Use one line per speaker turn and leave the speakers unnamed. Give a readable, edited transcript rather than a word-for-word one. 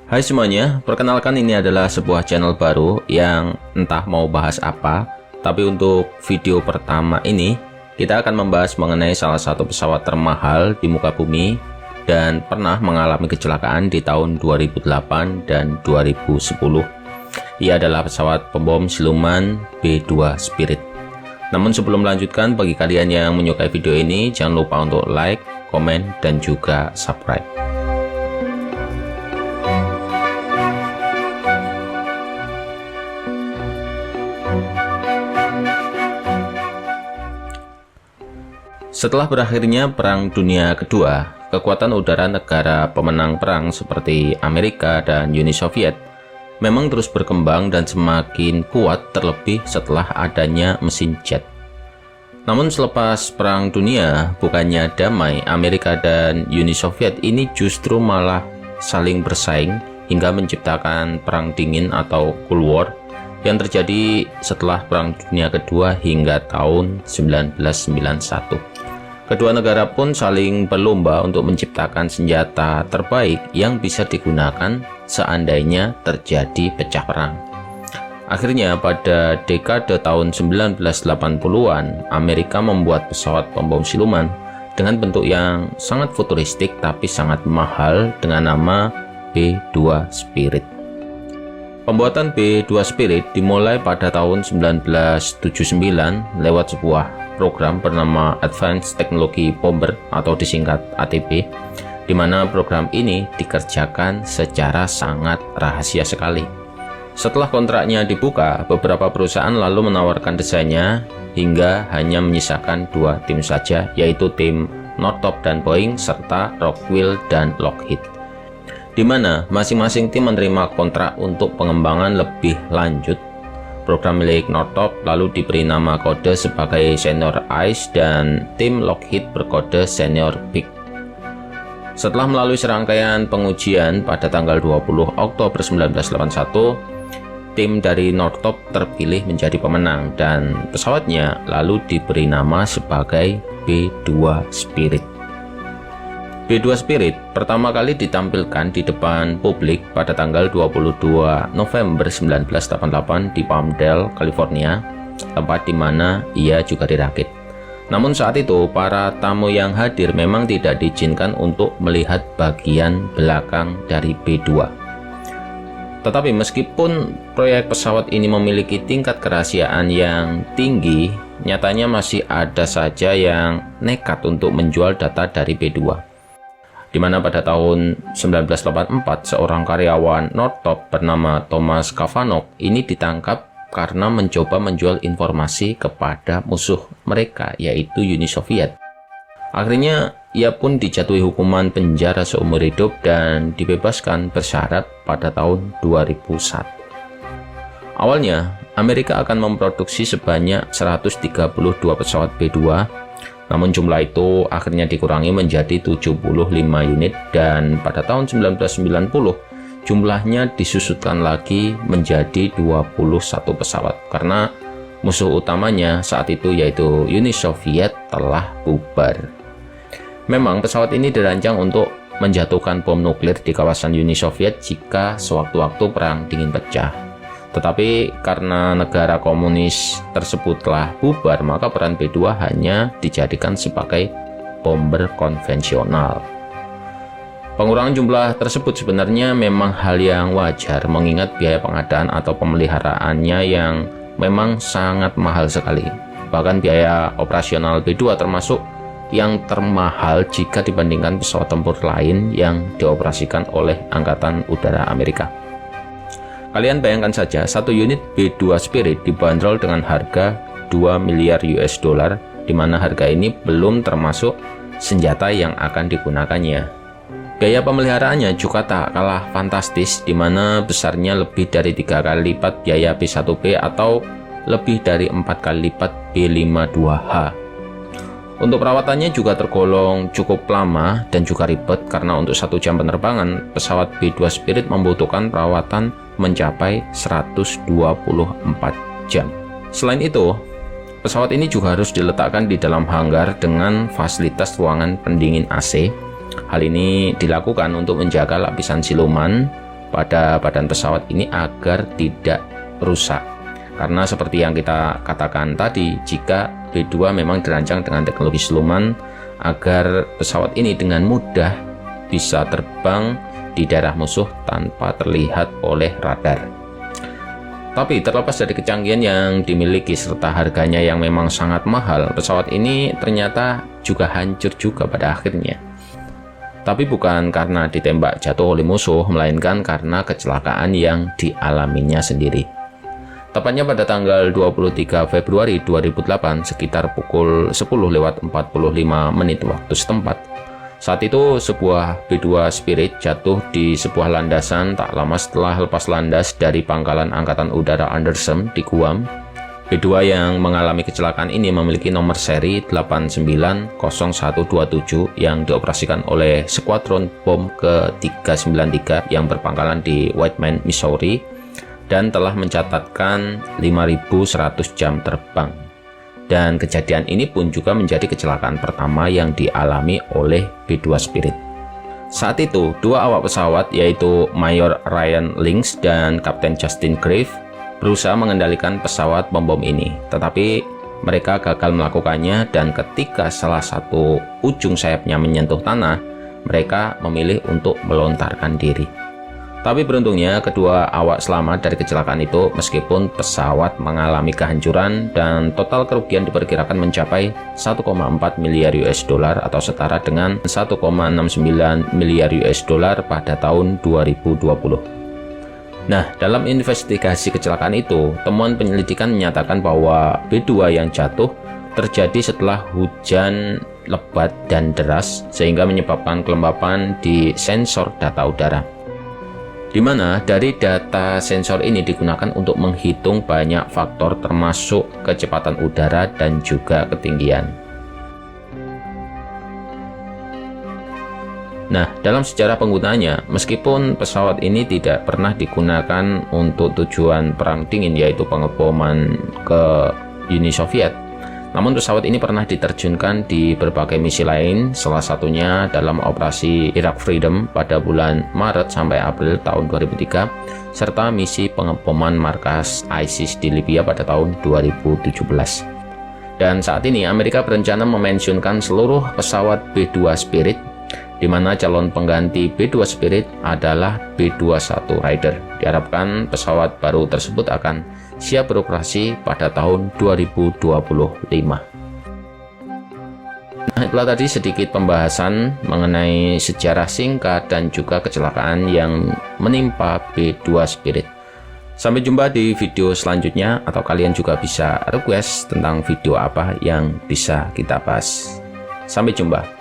Hai semuanya, perkenalkan ini adalah sebuah channel baru yang entah mau bahas apa, tapi untuk video pertama ini kita akan membahas mengenai salah satu pesawat termahal di muka bumi dan pernah mengalami kecelakaan di tahun 2008 dan 2010. Ia adalah pesawat pembom siluman B-2 Spirit. Namun sebelum melanjutkan, bagi kalian yang menyukai video ini, jangan lupa untuk like, komen, dan juga subscribe. Setelah berakhirnya Perang Dunia Kedua, kekuatan udara negara pemenang perang seperti Amerika dan Uni Soviet memang terus berkembang dan semakin kuat, terlebih setelah adanya mesin jet. Namun selepas Perang Dunia, bukannya damai, Amerika dan Uni Soviet ini justru malah saling bersaing hingga menciptakan Perang Dingin atau Cold War yang terjadi setelah Perang Dunia Kedua hingga tahun 1991. Kedua negara pun saling berlomba untuk menciptakan senjata terbaik yang bisa digunakan seandainya terjadi pecah perang. Akhirnya pada dekade tahun 1980-an, Amerika membuat pesawat pembom siluman dengan bentuk yang sangat futuristik tapi sangat mahal dengan nama B-2 Spirit. Pembuatan B-2 Spirit dimulai pada tahun 1979 lewat sebuah program bernama Advanced Technology Bomber atau disingkat ATB, di mana program ini dikerjakan secara sangat rahasia sekali. Setelah kontraknya dibuka, beberapa perusahaan lalu menawarkan desainnya hingga hanya menyisakan dua tim saja, yaitu tim Northrop dan Boeing serta Rockwell dan Lockheed, di mana masing-masing tim menerima kontrak untuk pengembangan lebih lanjut. Program milik Northrop lalu diberi nama kode sebagai Senior Ice dan tim Lockheed berkode Senior Big. Setelah melalui serangkaian pengujian pada tanggal 20 Oktober 1981, tim dari Northrop terpilih menjadi pemenang dan pesawatnya lalu diberi nama sebagai B-2 Spirit. B-2 Spirit pertama kali ditampilkan di depan publik pada tanggal 22 November 1988 di Palmdale, California, tempat di mana ia juga dirakit. Namun saat itu, para tamu yang hadir memang tidak diizinkan untuk melihat bagian belakang dari B-2. Tetapi meskipun proyek pesawat ini memiliki tingkat kerahasiaan yang tinggi, nyatanya masih ada saja yang nekat untuk menjual data dari B-2. Di mana pada tahun 1984 seorang karyawan Northrop bernama Thomas Kavanaugh ini ditangkap karena mencoba menjual informasi kepada musuh mereka, yaitu Uni Soviet. Akhirnya ia pun dijatuhi hukuman penjara seumur hidup dan dibebaskan bersyarat pada tahun 2001. Awalnya Amerika akan memproduksi sebanyak 132 pesawat B-2, namun jumlah itu akhirnya dikurangi menjadi 75 unit dan pada tahun 1990 jumlahnya disusutkan lagi menjadi 21 pesawat karena musuh utamanya saat itu yaitu Uni Soviet telah bubar. Memang pesawat ini dirancang untuk menjatuhkan bom nuklir di kawasan Uni Soviet jika sewaktu-waktu perang dingin pecah. Tetapi karena negara komunis tersebut telah bubar, maka peran B-2 hanya dijadikan sebagai bomber konvensional. Pengurangan jumlah tersebut sebenarnya memang hal yang wajar mengingat biaya pengadaan atau pemeliharaannya yang memang sangat mahal sekali. Bahkan biaya operasional B-2 termasuk yang termahal jika dibandingkan pesawat tempur lain yang dioperasikan oleh Angkatan Udara Amerika. Kalian bayangkan saja, satu unit B-2 Spirit dibanderol dengan harga 2 miliar US dollar, di mana harga ini belum termasuk senjata yang akan digunakannya. Biaya pemeliharaannya juga tak kalah fantastis, di mana besarnya lebih dari 3 kali lipat biaya B-1B atau lebih dari 4 kali lipat B-52H. Untuk perawatannya juga tergolong cukup lama dan juga ribet karena untuk 1 jam penerbangan, pesawat B-2 Spirit membutuhkan perawatan mencapai 124 jam. Selain itu, pesawat ini juga harus diletakkan di dalam hanggar dengan fasilitas ruangan pendingin AC. Hal ini dilakukan untuk menjaga lapisan siluman pada badan pesawat ini agar tidak rusak. Karena seperti yang kita katakan tadi, jika B-2 memang dirancang dengan teknologi siluman agar pesawat ini dengan mudah bisa terbang di daerah musuh tanpa terlihat oleh radar. Tapi terlepas dari kecanggihan yang dimiliki serta harganya yang memang sangat mahal, pesawat ini ternyata juga hancur juga pada akhirnya. Tapi bukan karena ditembak jatuh oleh musuh, melainkan karena kecelakaan yang dialaminya sendiri. Tepatnya pada tanggal 23 Februari 2008 sekitar pukul 10:45 waktu setempat. Saat itu sebuah B-2 Spirit jatuh di sebuah landasan tak lama setelah lepas landas dari pangkalan Angkatan Udara Andersen di Guam. B-2 yang mengalami kecelakaan ini memiliki nomor seri 890127 yang dioperasikan oleh Skuadron Bom ke-393 yang berpangkalan di Whiteman, Missouri, dan telah mencatatkan 5.100 jam terbang. Dan kejadian ini pun juga menjadi kecelakaan pertama yang dialami oleh B-2 Spirit. Saat itu, dua awak pesawat yaitu Mayor Ryan Lynx dan Kapten Justin Grave berusaha mengendalikan pesawat pembom ini. Tetapi mereka gagal melakukannya dan ketika salah satu ujung sayapnya menyentuh tanah, mereka memilih untuk melontarkan diri. Tapi beruntungnya kedua awak selamat dari kecelakaan itu meskipun pesawat mengalami kehancuran dan total kerugian diperkirakan mencapai 1,4 miliar US dollar atau setara dengan 1,69 miliar US dollar pada tahun 2020. Nah, dalam investigasi kecelakaan itu, temuan penyelidikan menyatakan bahwa B-2 yang jatuh terjadi setelah hujan lebat dan deras sehingga menyebabkan kelembapan di sensor data udara. Di mana dari data sensor ini digunakan untuk menghitung banyak faktor termasuk kecepatan udara dan juga ketinggian. Nah, dalam sejarah penggunaannya, meskipun pesawat ini tidak pernah digunakan untuk tujuan perang dingin yaitu pengeboman ke Uni Soviet, namun pesawat ini pernah diterjunkan di berbagai misi lain, salah satunya dalam operasi Iraq Freedom pada bulan Maret sampai April tahun 2003, serta misi pengeboman markas ISIS di Libya pada tahun 2017. Dan saat ini Amerika berencana memensiunkan seluruh pesawat B-2 Spirit, di mana calon pengganti B-2 Spirit adalah B-21 Raider. Diharapkan pesawat baru tersebut akan siap beroperasi pada tahun 2025. Nah, itulah tadi sedikit pembahasan mengenai sejarah singkat dan juga kecelakaan yang menimpa B-2 Spirit. Sampai jumpa di video selanjutnya, atau kalian juga bisa request tentang video apa yang bisa kita bahas. Sampai jumpa.